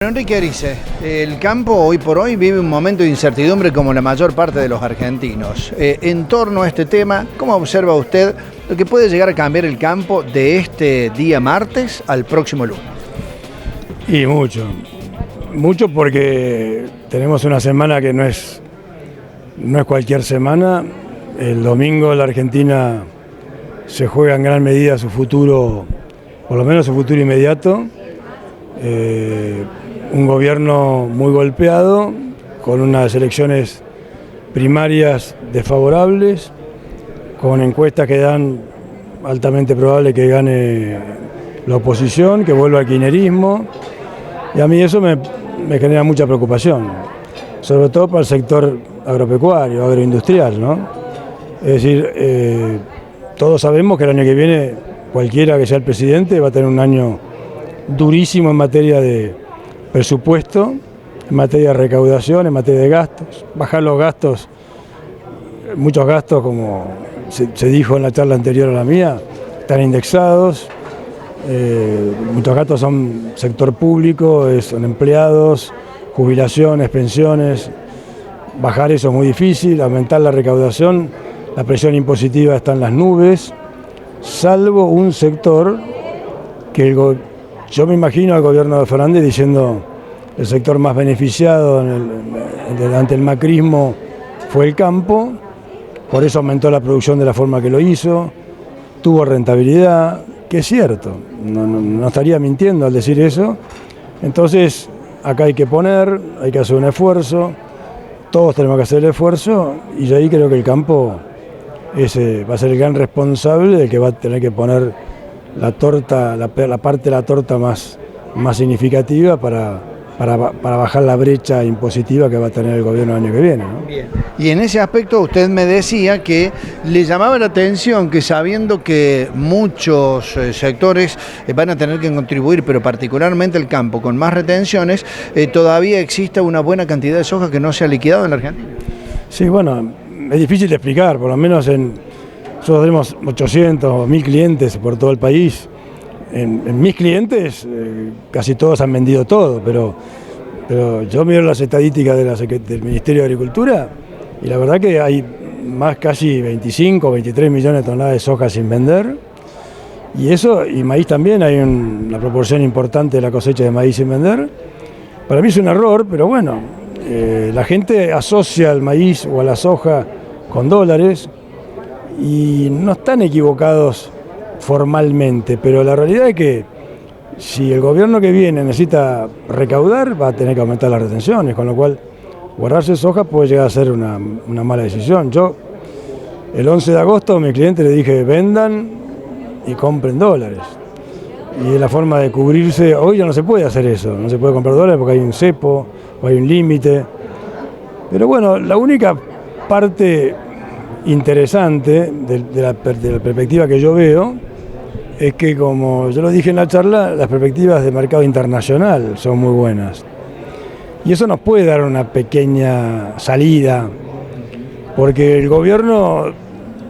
Enrique Erice, el campo hoy por hoy vive un momento de incertidumbre como la mayor parte de los argentinos. En torno a este tema, ¿cómo observa usted lo que puede llegar a cambiar el campo de este día martes al próximo lunes? Y mucho porque tenemos una semana que no es cualquier semana. El domingo la Argentina se juega en gran medida su futuro, por lo menos su futuro inmediato. Un gobierno muy golpeado, con unas elecciones primarias desfavorables, con encuestas que dan altamente probable que gane la oposición, que vuelva al kirchnerismo, y a mí eso me genera mucha preocupación, sobre todo para el sector agropecuario, agroindustrial, ¿no? Es decir, todos sabemos que el año que viene, cualquiera que sea el presidente, va a tener un año durísimo en materia de presupuesto, en materia de recaudación, en materia de gastos, bajar los gastos, muchos gastos, como se dijo en la charla anterior a la mía, están indexados, muchos gastos son sector público, son empleados, jubilaciones, pensiones, bajar eso es muy difícil, aumentar la recaudación, la presión impositiva está en las nubes, salvo un sector que yo me imagino al gobierno de Fernández diciendo el sector más beneficiado ante el macrismo fue el campo, por eso aumentó la producción de la forma que lo hizo, tuvo rentabilidad, que es cierto, no estaría mintiendo al decir eso. Entonces acá hay que hacer un esfuerzo, todos tenemos que hacer el esfuerzo, y yo ahí creo que el campo va a ser el gran responsable del que va a tener que poner la torta, la parte de la torta más significativa para bajar la brecha impositiva que va a tener el gobierno el año que viene, ¿no? Bien. Y en ese aspecto usted me decía que le llamaba la atención que, sabiendo que muchos sectores van a tener que contribuir, pero particularmente el campo, con más retenciones, todavía existe una buena cantidad de soja que no se ha liquidado en la Argentina. Sí, bueno, es difícil de explicar, por lo menos nosotros tenemos 800 o 1000 clientes por todo el país. En mis clientes casi todos han vendido todo, pero yo miro las estadísticas del Ministerio de Agricultura y la verdad que hay casi 25 o 23 millones de toneladas de soja sin vender, y maíz también, hay una proporción importante de la cosecha de maíz sin vender. Para mí es un error, pero bueno, la gente asocia al maíz o a la soja con dólares, y no están equivocados formalmente, pero la realidad es que si el gobierno que viene necesita recaudar, va a tener que aumentar las retenciones, con lo cual guardarse soja puede llegar a ser una mala decisión. Yo el 11 de agosto a mi cliente le dije vendan y compren dólares, y es la forma de cubrirse. Hoy ya no se puede hacer eso, no se puede comprar dólares porque hay un cepo o hay un límite, pero bueno, la única parte interesante de la perspectiva que yo veo es que, como yo lo dije en la charla, las perspectivas de mercado internacional son muy buenas, y eso nos puede dar una pequeña salida, porque el gobierno,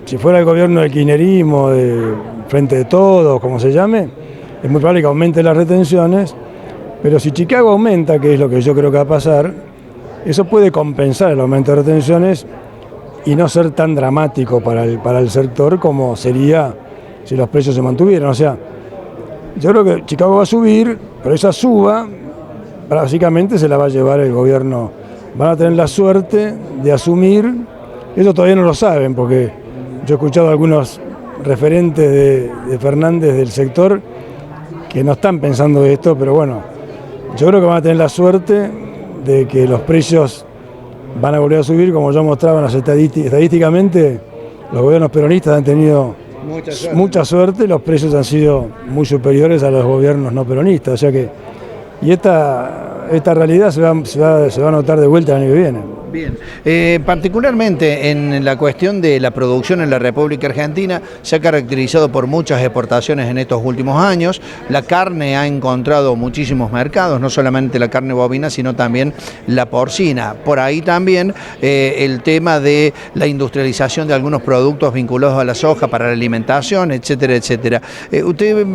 si fuera el gobierno del kirchnerismo, de Frente de Todos, como se llame, es muy probable que aumente las retenciones, pero si Chicago aumenta, que es lo que yo creo que va a pasar, eso puede compensar el aumento de retenciones y no ser tan dramático para el sector como sería si los precios se mantuvieran. O sea, yo creo que Chicago va a subir, pero esa suba básicamente se la va a llevar el gobierno. Van a tener la suerte de asumir, eso todavía no lo saben, porque yo he escuchado a algunos referentes de Fernández del sector que no están pensando esto, pero bueno, yo creo que van a tener la suerte de que los precios van a volver a subir, como yo mostraba estadísticamente. Los gobiernos peronistas han tenido mucha suerte, los precios han sido muy superiores a los gobiernos no peronistas, o sea que, y esta realidad se va a notar de vuelta el año que viene. Bien, particularmente en la cuestión de la producción en la República Argentina se ha caracterizado por muchas exportaciones en estos últimos años. La carne ha encontrado muchísimos mercados, no solamente la carne bovina, sino también la porcina. Por ahí también el tema de la industrialización de algunos productos vinculados a la soja para la alimentación, etcétera, etcétera. ¿Usted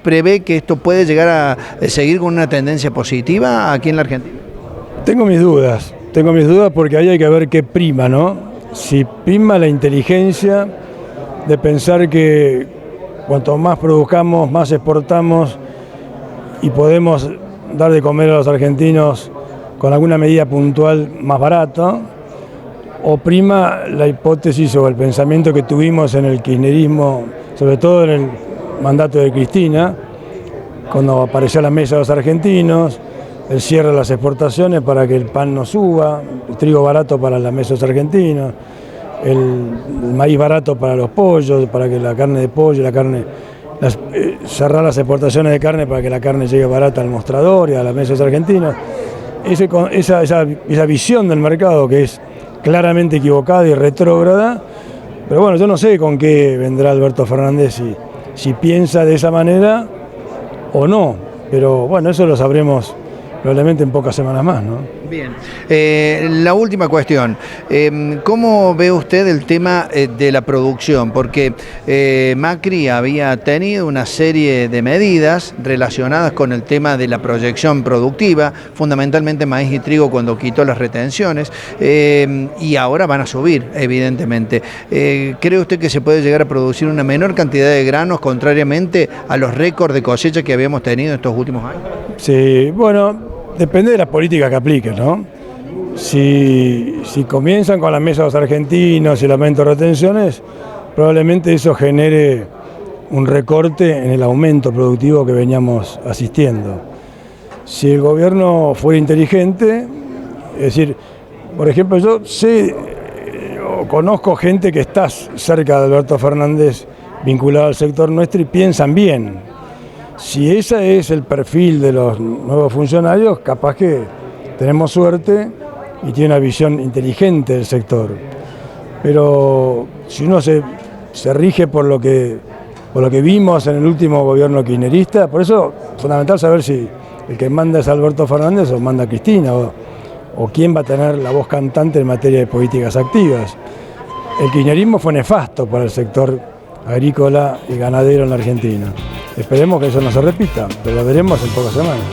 prevé que esto puede llegar a seguir con una tendencia positiva aquí en la Argentina? Tengo mis dudas porque ahí hay que ver qué prima, ¿no? Si prima la inteligencia de pensar que cuanto más produzcamos, más exportamos y podemos dar de comer a los argentinos con alguna medida puntual más barato, o prima la hipótesis o el pensamiento que tuvimos en el kirchnerismo, sobre todo en el mandato de Cristina, cuando apareció la mesa de los argentinos, el cierre de las exportaciones para que el pan no suba, el trigo barato para las mesas argentinas, el maíz barato para los pollos, para que la carne de pollo, cerrar las exportaciones de carne para que la carne llegue barata al mostrador y a las mesas argentinas. Esa visión del mercado que es claramente equivocada y retrógrada, pero bueno, yo no sé con qué vendrá Alberto Fernández, si piensa de esa manera o no, pero bueno, eso lo sabremos probablemente en pocas semanas más, ¿no? Bien, la última cuestión, ¿cómo ve usted el tema de la producción? Porque Macri había tenido una serie de medidas relacionadas con el tema de la proyección productiva, fundamentalmente maíz y trigo cuando quitó las retenciones, y ahora van a subir, evidentemente. ¿Cree usted que se puede llegar a producir una menor cantidad de granos contrariamente a los récords de cosecha que habíamos tenido estos últimos años? Sí, bueno, depende de las políticas que apliquen, ¿no? Si comienzan con la mesa de los argentinos y el aumento de retenciones, probablemente eso genere un recorte en el aumento productivo que veníamos asistiendo. Si el gobierno fuera inteligente, es decir, por ejemplo, yo sé o conozco gente que está cerca de Alberto Fernández vinculado al sector nuestro y piensan bien. Si ese es el perfil de los nuevos funcionarios, capaz que tenemos suerte y tiene una visión inteligente del sector. Pero si uno se rige por lo que vimos en el último gobierno kirchnerista, por eso es fundamental saber si el que manda es Alberto Fernández o manda Cristina, o quién va a tener la voz cantante en materia de políticas activas. El kirchnerismo fue nefasto para el sector agrícola y ganadero en la Argentina. Esperemos que eso no se repita, pero lo veremos en pocas semanas.